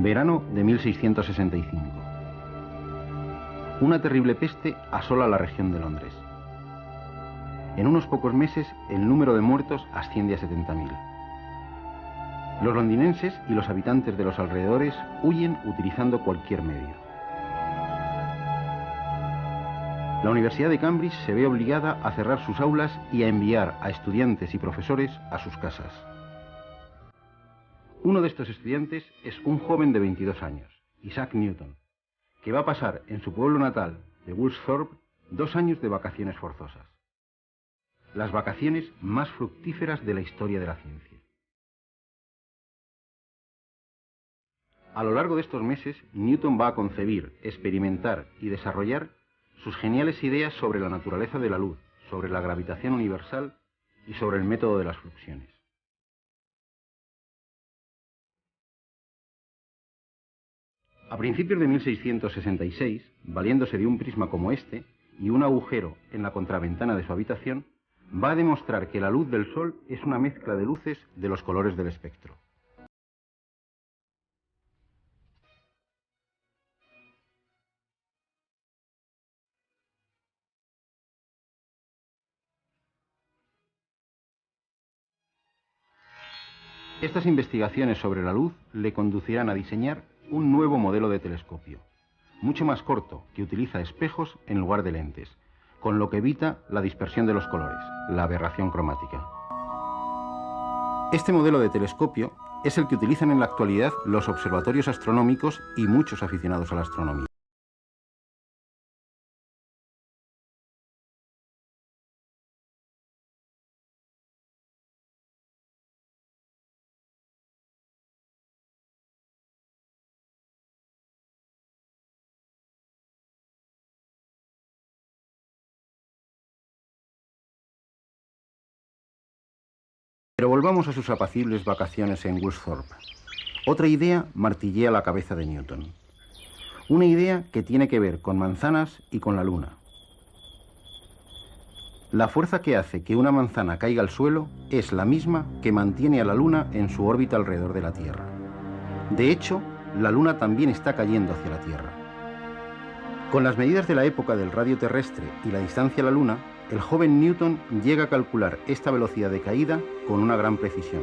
Verano de 1665. Una terrible peste asola la región de Londres. En unos pocos meses, el número de muertos asciende a 70.000. Los londinenses y los habitantes de los alrededores huyen utilizando cualquier medio. La Universidad de Cambridge se ve obligada a cerrar sus aulas y a enviar a estudiantes y profesores a sus casas. Uno de estos estudiantes es un joven de 22 años, Isaac Newton, que va a pasar en su pueblo natal de Woolsthorpe 2 años de vacaciones forzosas. Las vacaciones más fructíferas de la historia de la ciencia. A lo largo de estos meses, Newton va a concebir, experimentar y desarrollar sus geniales ideas sobre la naturaleza de la luz, sobre la gravitación universal y sobre el método de las fluxiones. A principios de 1666, valiéndose de un prisma como este y un agujero en la contraventana de su habitación, va a demostrar que la luz del Sol es una mezcla de luces de los colores del espectro. Estas investigaciones sobre la luz le conducirán a diseñar un nuevo modelo de telescopio, mucho más corto, que utiliza espejos en lugar de lentes, con lo que evita la dispersión de los colores, la aberración cromática. Este modelo de telescopio es el que utilizan en la actualidad los observatorios astronómicos y muchos aficionados a la astronomía. Pero volvamos a sus apacibles vacaciones en Woolsthorpe. Otra idea martillea la cabeza de Newton. Una idea que tiene que ver con manzanas y con la luna. La fuerza que hace que una manzana caiga al suelo es la misma que mantiene a la luna en su órbita alrededor de la Tierra. De hecho, la luna también está cayendo hacia la Tierra. Con las medidas de la época del radio terrestre y la distancia a la luna, el joven Newton llega a calcular esta velocidad de caída con una gran precisión,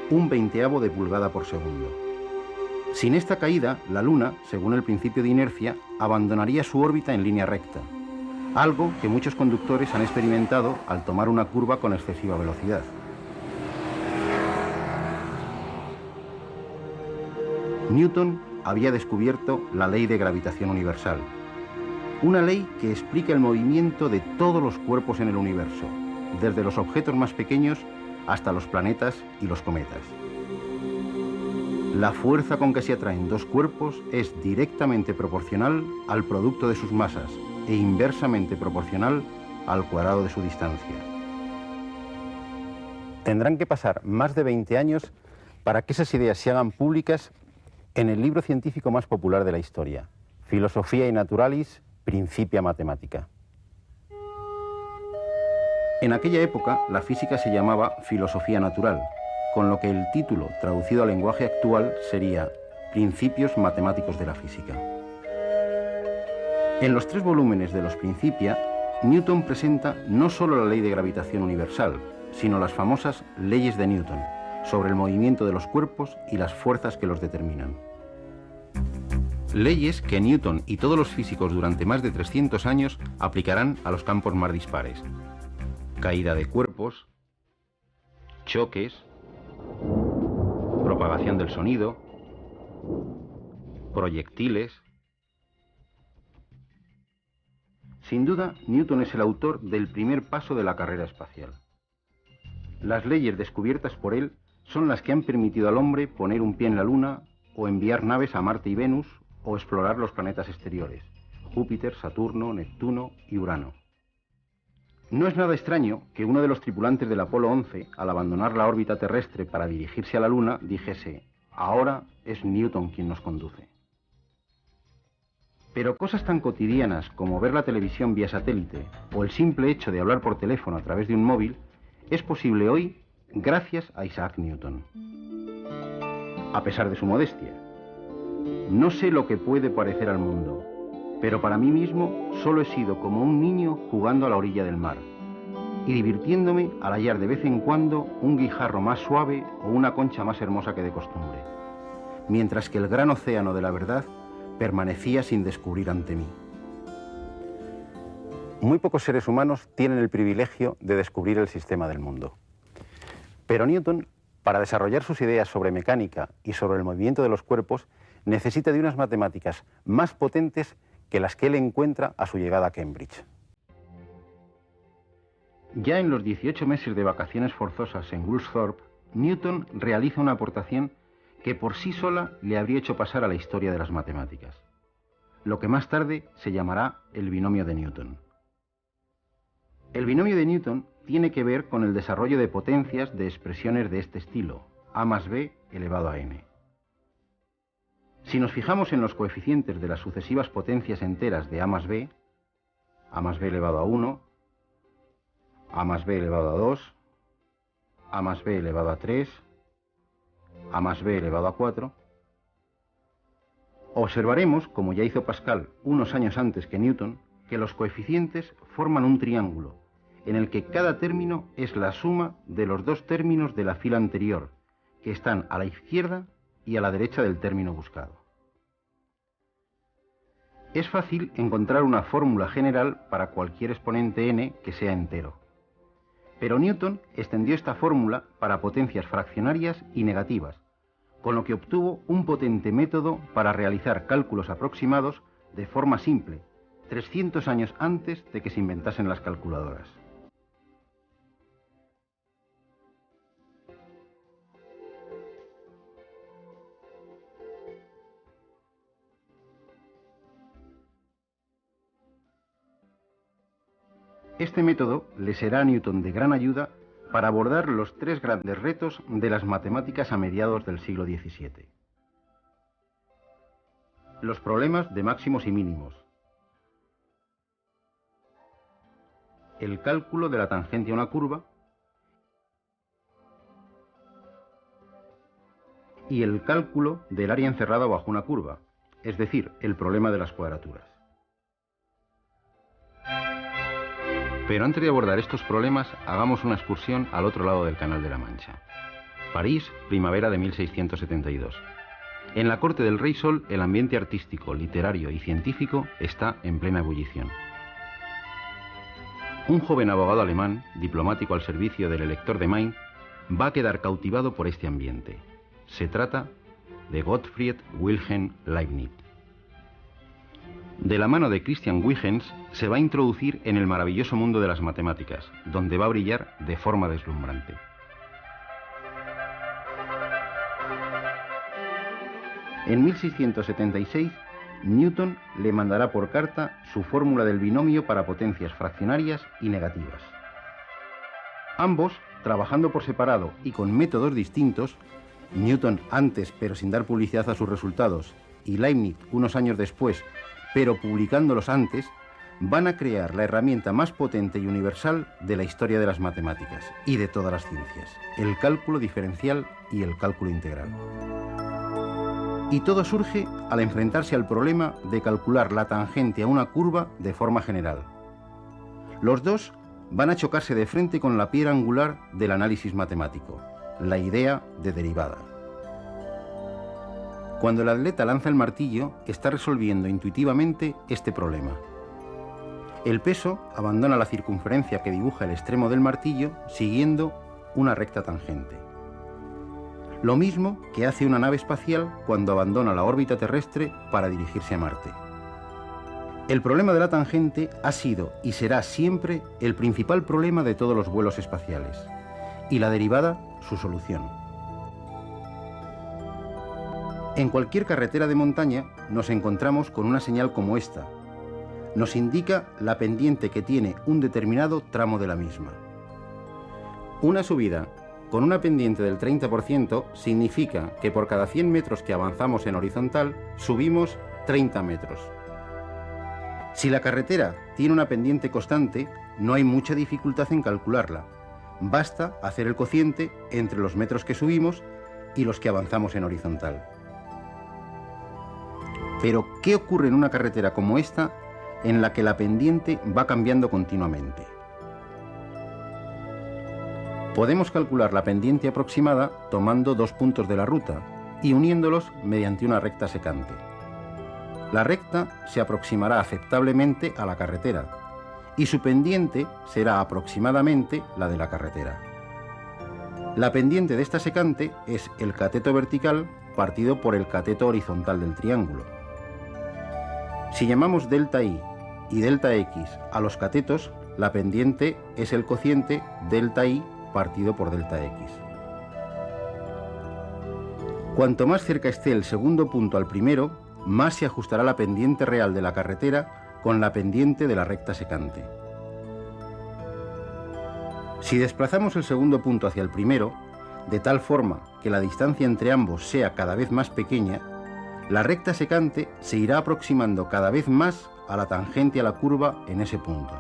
1/20 de pulgada por segundo. Sin esta caída, la Luna, según el principio de inercia, abandonaría su órbita en línea recta, algo que muchos conductores han experimentado al tomar una curva con excesiva velocidad. Newton había descubierto la ley de gravitación universal, una ley que explica el movimiento de todos los cuerpos en el universo, desde los objetos más pequeños hasta los planetas y los cometas. La fuerza con que se atraen dos cuerpos es directamente proporcional al producto de sus masas e inversamente proporcional al cuadrado de su distancia. Tendrán que pasar más de 20 años para que esas ideas se hagan públicas en el libro científico más popular de la historia, Philosophiae Naturalis Principia Mathematica. En aquella época, la física se llamaba filosofía natural, con lo que el título, traducido al lenguaje actual, sería Principios Matemáticos de la Física. En los 3 volúmenes de los Principia, Newton presenta no solo la ley de gravitación universal, sino las famosas leyes de Newton, sobre el movimiento de los cuerpos y las fuerzas que los determinan. Leyes que Newton y todos los físicos durante más de 300 años aplicarán a los campos más dispares. Caída de cuerpos, choques, propagación del sonido, proyectiles. Sin duda, Newton es el autor del primer paso de la carrera espacial. Las leyes descubiertas por él son las que han permitido al hombre poner un pie en la Luna o enviar naves a Marte y Venus o explorar los planetas exteriores, Júpiter, Saturno, Neptuno y Urano. No es nada extraño que uno de los tripulantes del Apolo 11, al abandonar la órbita terrestre para dirigirse a la Luna, dijese: ahora es Newton quien nos conduce. Pero cosas tan cotidianas como ver la televisión vía satélite o el simple hecho de hablar por teléfono a través de un móvil es posible hoy gracias a Isaac Newton. A pesar de su modestia, No sé lo que puede parecer al mundo, pero para mí mismo solo he sido como un niño jugando a la orilla del mar y divirtiéndome al hallar de vez en cuando un guijarro más suave o una concha más hermosa que de costumbre, mientras que el gran océano de la verdad permanecía sin descubrir ante mí. Muy pocos seres humanos tienen el privilegio de descubrir el sistema del mundo. Pero Newton, para desarrollar sus ideas sobre mecánica y sobre el movimiento de los cuerpos, necesita de unas matemáticas más potentes que las que él encuentra a su llegada a Cambridge. Ya en los 18 meses de vacaciones forzosas en Woolsthorpe, Newton realiza una aportación que por sí sola le habría hecho pasar a la historia de las matemáticas, lo que más tarde se llamará el binomio de Newton. El binomio de Newton tiene que ver con el desarrollo de potencias de expresiones de este estilo, a más b elevado a n. Si nos fijamos en los coeficientes de las sucesivas potencias enteras de a más b elevado a 1, a más b elevado a 2, a más b elevado a 3, a más b elevado a 4, observaremos, como ya hizo Pascal unos años antes que Newton, que los coeficientes forman un triángulo, en el que cada término es la suma de los dos términos de la fila anterior, que están a la izquierda y a la derecha del término buscado. Es fácil encontrar una fórmula general para cualquier exponente n que sea entero. Pero Newton extendió esta fórmula para potencias fraccionarias y negativas, con lo que obtuvo un potente método para realizar cálculos aproximados de forma simple, 300 años antes de que se inventasen las calculadoras. Este método le será a Newton de gran ayuda para abordar los tres grandes retos de las matemáticas a mediados del siglo XVII. Los problemas de máximos y mínimos, el cálculo de la tangente a una curva y el cálculo del área encerrada bajo una curva, es decir, el problema de las cuadraturas. Pero antes de abordar estos problemas, hagamos una excursión al otro lado del Canal de la Mancha. París, primavera de 1672. En la corte del Rey Sol, el ambiente artístico, literario y científico está en plena ebullición. Un joven abogado alemán, diplomático al servicio del elector de Main, va a quedar cautivado por este ambiente. Se trata de Gottfried Wilhelm Leibniz. De la mano de Christian Huygens se va a introducir en el maravilloso mundo de las matemáticas, donde va a brillar de forma deslumbrante. En 1676, Newton le mandará por carta su fórmula del binomio para potencias fraccionarias y negativas. Ambos, trabajando por separado y con métodos distintos, Newton antes pero sin dar publicidad a sus resultados, y Leibniz unos años después, pero publicándolos antes, van a crear la herramienta más potente y universal de la historia de las matemáticas y de todas las ciencias, el cálculo diferencial y el cálculo integral. Y todo surge al enfrentarse al problema de calcular la tangente a una curva de forma general. Los dos van a chocarse de frente con la piedra angular del análisis matemático, la idea de derivada. Cuando el atleta lanza el martillo, está resolviendo intuitivamente este problema. El peso abandona la circunferencia que dibuja el extremo del martillo siguiendo una recta tangente. Lo mismo que hace una nave espacial cuando abandona la órbita terrestre para dirigirse a Marte. El problema de la tangente ha sido y será siempre el principal problema de todos los vuelos espaciales, y la derivada su solución. En cualquier carretera de montaña nos encontramos con una señal como esta. Nos indica la pendiente que tiene un determinado tramo de la misma. Una subida con una pendiente del 30% significa que por cada 100 metros que avanzamos en horizontal, subimos 30 metros. Si la carretera tiene una pendiente constante, no hay mucha dificultad en calcularla. Basta hacer el cociente entre los metros que subimos y los que avanzamos en horizontal. Pero, ¿qué ocurre en una carretera como esta, en la que la pendiente va cambiando continuamente? Podemos calcular la pendiente aproximada tomando dos puntos de la ruta y uniéndolos mediante una recta secante. La recta se aproximará aceptablemente a la carretera y su pendiente será aproximadamente la de la carretera. La pendiente de esta secante es el cateto vertical partido por el cateto horizontal del triángulo. Si llamamos delta I y delta X a los catetos, la pendiente es el cociente delta I partido por delta X. Cuanto más cerca esté el segundo punto al primero, más se ajustará la pendiente real de la carretera con la pendiente de la recta secante. Si desplazamos el segundo punto hacia el primero, de tal forma que la distancia entre ambos sea cada vez más pequeña, la recta secante se irá aproximando cada vez más a la tangente a la curva en ese punto.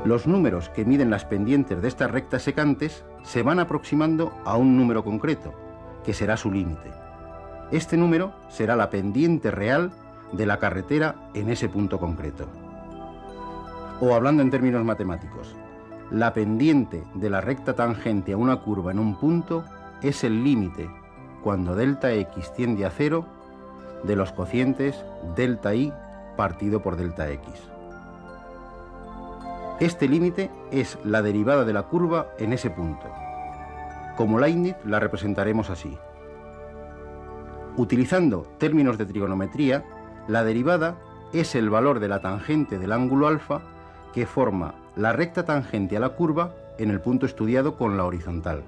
Los números que miden las pendientes de estas rectas secantes se van aproximando a un número concreto, que será su límite. Este número será la pendiente real de la carretera en ese punto concreto. O hablando en términos matemáticos, la pendiente de la recta tangente a una curva en un punto es el límite, cuando delta X tiende a 0, de los cocientes delta I partido por delta X. Este límite es la derivada de la curva en ese punto. Como Leibniz la representaremos así. Utilizando términos de trigonometría, la derivada es el valor de la tangente del ángulo alfa que forma la recta tangente a la curva en el punto estudiado con la horizontal.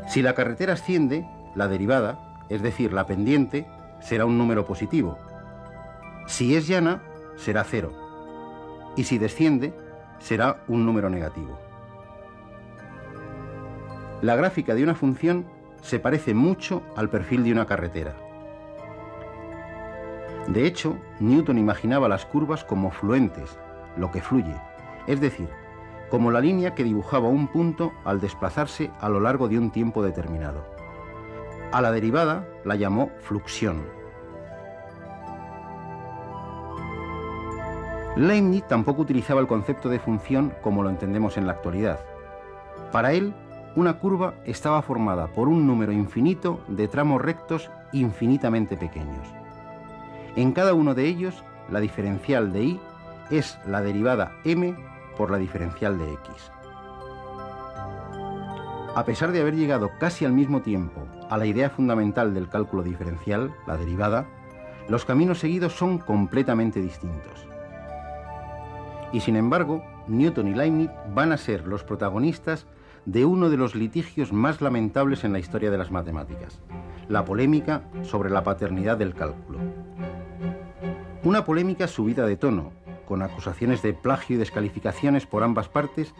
Si la carretera asciende, la derivada, es decir, la pendiente, será un número positivo. Si es llana, será 0. Y si desciende, será un número negativo. La gráfica de una función se parece mucho al perfil de una carretera. De hecho, Newton imaginaba las curvas como fluentes, lo que fluye, es decir, como la línea que dibujaba un punto al desplazarse a lo largo de un tiempo determinado. A la derivada la llamó fluxión. Leibniz tampoco utilizaba el concepto de función como lo entendemos en la actualidad. Para él, una curva estaba formada por un número infinito de tramos rectos infinitamente pequeños. En cada uno de ellos, la diferencial de y es la derivada m por la diferencial de x. A pesar de haber llegado casi al mismo tiempo a la idea fundamental del cálculo diferencial, la derivada, los caminos seguidos son completamente distintos. Y sin embargo, Newton y Leibniz van a ser los protagonistas de uno de los litigios más lamentables en la historia de las matemáticas, la polémica sobre la paternidad del cálculo. Una polémica subida de tono, con acusaciones de plagio y descalificaciones por ambas partes,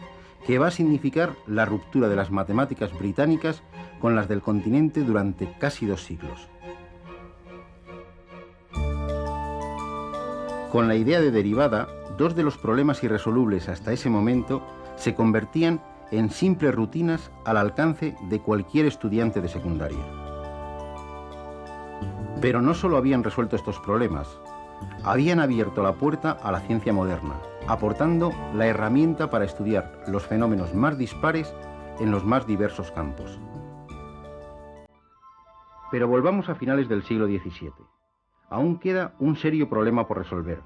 que va a significar la ruptura de las matemáticas británicas con las del continente durante casi 2 siglos. Con la idea de derivada, dos de los problemas irresolubles hasta ese momento se convertían en simples rutinas al alcance de cualquier estudiante de secundaria. Pero no solo habían resuelto estos problemas, habían abierto la puerta a la ciencia moderna, aportando la herramienta para estudiar los fenómenos más dispares en los más diversos campos. Pero volvamos a finales del siglo XVII. Aún queda un serio problema por resolver,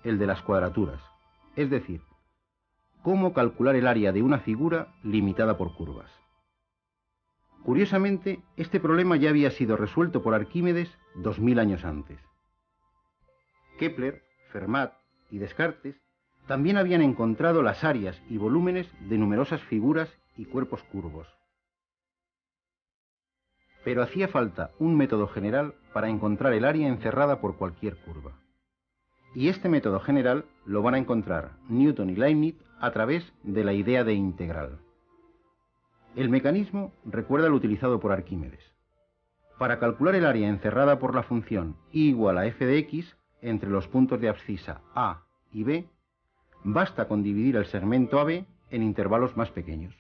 el de las cuadraturas, es decir, cómo calcular el área de una figura limitada por curvas. Curiosamente, este problema ya había sido resuelto por Arquímedes 2000 años antes. Kepler, Fermat y Descartes también habían encontrado las áreas y volúmenes de numerosas figuras y cuerpos curvos. Pero hacía falta un método general para encontrar el área encerrada por cualquier curva. Y este método general lo van a encontrar Newton y Leibniz a través de la idea de integral. El mecanismo recuerda al utilizado por Arquímedes. Para calcular el área encerrada por la función y igual a f de x entre los puntos de abscisa A y B, basta con dividir el segmento AB en intervalos más pequeños.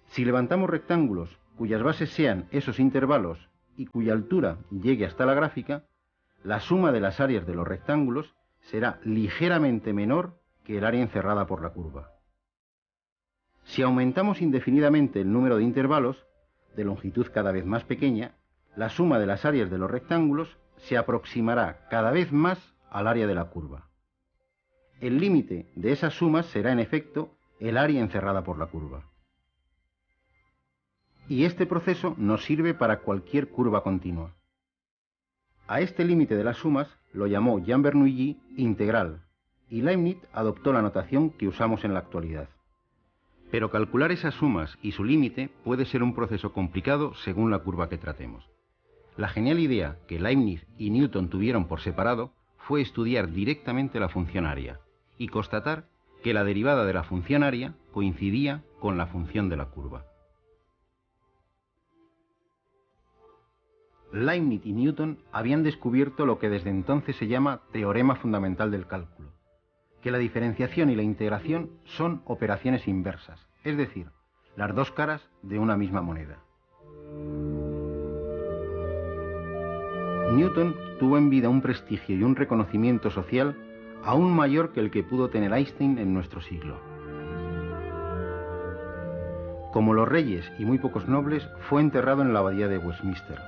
Si levantamos rectángulos cuyas bases sean esos intervalos y cuya altura llegue hasta la gráfica, la suma de las áreas de los rectángulos será ligeramente menor que el área encerrada por la curva. Si aumentamos indefinidamente el número de intervalos, de longitud cada vez más pequeña, la suma de las áreas de los rectángulos se aproximará cada vez más al área de la curva. El límite de esas sumas será en efecto el área encerrada por la curva. Y este proceso nos sirve para cualquier curva continua. A este límite de las sumas lo llamó Jean Bernoulli integral, y Leibniz adoptó la notación que usamos en la actualidad. Pero calcular esas sumas y su límite puede ser un proceso complicado según la curva que tratemos. La genial idea que Leibniz y Newton tuvieron por separado fue estudiar directamente la función área y constatar que la derivada de la función área coincidía con la función de la curva. Leibniz y Newton habían descubierto lo que desde entonces se llama teorema fundamental del cálculo, que la diferenciación y la integración son operaciones inversas, es decir, las dos caras de una misma moneda. Newton tuvo en vida un prestigio y un reconocimiento social aún mayor que el que pudo tener Einstein en nuestro siglo. Como los reyes y muy pocos nobles, fue enterrado en la abadía de Westminster.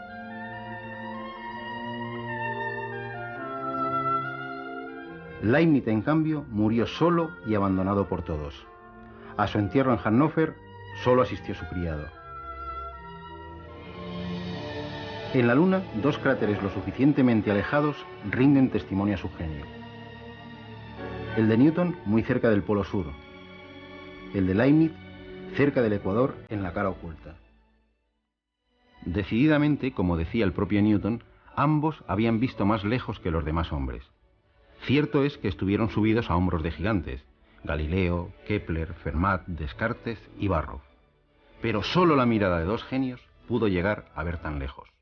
Leibniz, en cambio, murió solo y abandonado por todos. A su entierro en Hannover solo asistió su criado. En la Luna, dos cráteres lo suficientemente alejados rinden testimonio a su genio. El de Newton muy cerca del polo sur, el de Leibniz cerca del ecuador en la cara oculta. Decididamente, como decía el propio Newton, ambos habían visto más lejos que los demás hombres. Cierto es que estuvieron subidos a hombros de gigantes, Galileo, Kepler, Fermat, Descartes y Barrow. Pero solo la mirada de dos genios pudo llegar a ver tan lejos.